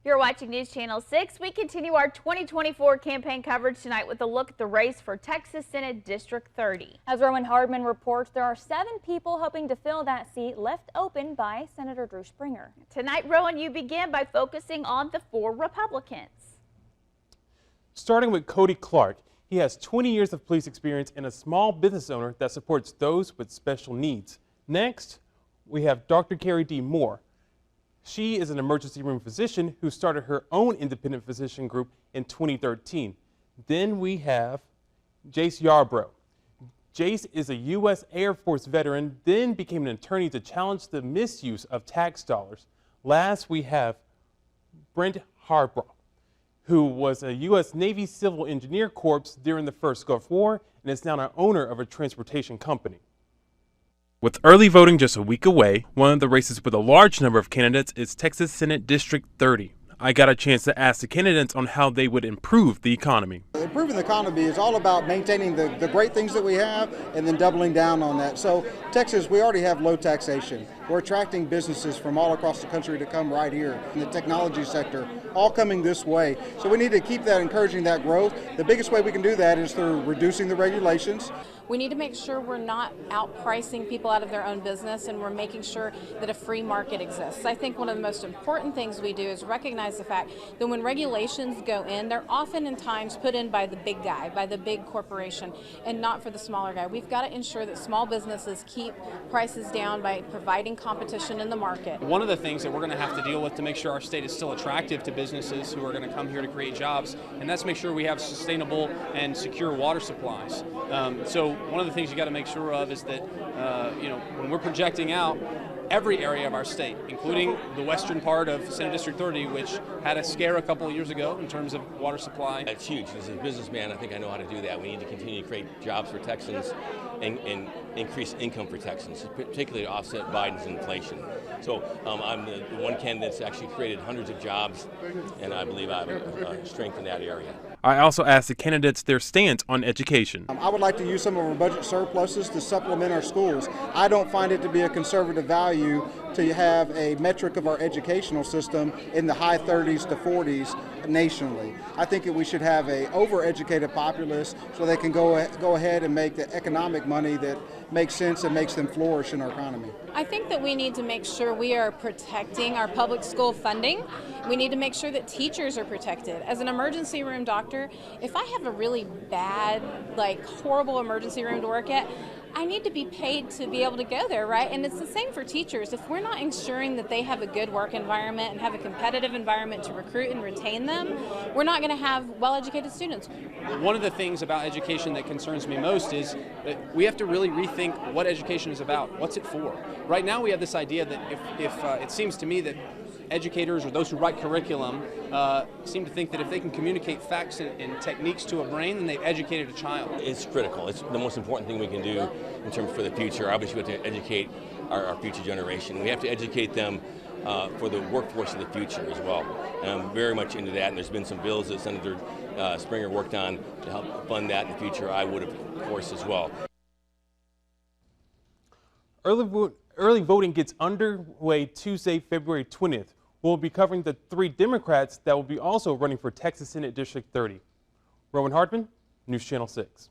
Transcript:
You're watching News Channel 6. We continue our 2024 campaign coverage tonight with a look at the race for Texas Senate District 30. As Rowan Hardman reports, there are 7 people hoping to fill that seat left open by Senator Drew Springer. Tonight, Rowan, you begin by focusing on the 4 Republicans. Starting with Cody Clark. He has 20 years of police experience and a small business owner that supports those with special needs. Next, we have Dr. Carrie D. Moore. She is an emergency room physician who started her own independent physician group in 2013. Then we have Jace Yarbrough. Jace is a U.S. Air Force veteran, then became an attorney to challenge the misuse of tax dollars. Last, we have Brent Harbrough, who was a U.S. Navy Civil Engineer Corps during the First Gulf War and is now an owner of a transportation company. With early voting just a week away, one of the races with a large number of candidates is Texas Senate District 30. I got a chance to ask the candidates on how they would improve the economy. Improving the economy is all about maintaining the great things that we have and then doubling down on that. So Texas, we already have low taxation. We're attracting businesses from all across the country to come right here in the technology sector, all coming this way. So we need to keep that, encouraging that growth. The biggest way we can do that is through reducing the regulations. We need to make sure we're not outpricing people out of their own business, and we're making sure that a free market exists. I think one of the most important things we do is recognize the fact that when regulations go in, they're often in times put in by the big guy, by the big corporation, and not for the smaller guy. We've got to ensure that small businesses keep prices down by providing competition in the market. One of the things that we're going to have to deal with to make sure our state is still attractive to businesses who are going to come here to create jobs, and that's make sure we have sustainable and secure water supplies. So one of the things you got to make sure of is that when we're projecting out every area of our state, including the western part of Senate District 30, which had a scare a couple of years ago in terms of water supply. It's huge. As a businessman, I think I know how to do that. We need to continue to create jobs for Texans and increase income for Texans, particularly to offset Biden's inflation. So I'm the one candidate that's actually created hundreds of jobs, and I believe I have strength in that area. I also asked the candidates their stance on education. I would like to use some of our budget surpluses to supplement our schools. I don't find it to be a conservative value to have a metric of our educational system in the high 30s to 40s nationally. I think that we should have a overeducated populace so they can go ahead and make the economic money that makes sense and makes them flourish in our economy. I think that we need to make sure we are protecting our public school funding. We need to make sure that teachers are protected. As an emergency room doctor, if I have a really bad, horrible emergency room to work at, I need to be paid to be able to go there, right? And it's the same for teachers. If we're not ensuring that they have a good work environment and have a competitive environment to recruit and retain them, we're not going to have well-educated students. One of the things about education that concerns me most is that we have to really rethink what education is about. What's it for? Right now we have this idea that if it seems to me that educators or those who write curriculum seem to think that if they can communicate facts and techniques to a brain, then they've educated a child. It's critical. It's the most important thing we can do in terms for the future. Obviously, we have to educate our future generation. We have to educate them for the workforce of the future as well. And I'm very much into that, and there's been some bills that Senator Springer worked on to help fund that in the future. I would, of course, as well. Early voting gets underway Tuesday, February 20th. We'll be covering the 3 Democrats that will be also running for Texas Senate District 30. Rowan Hardman, News Channel 6.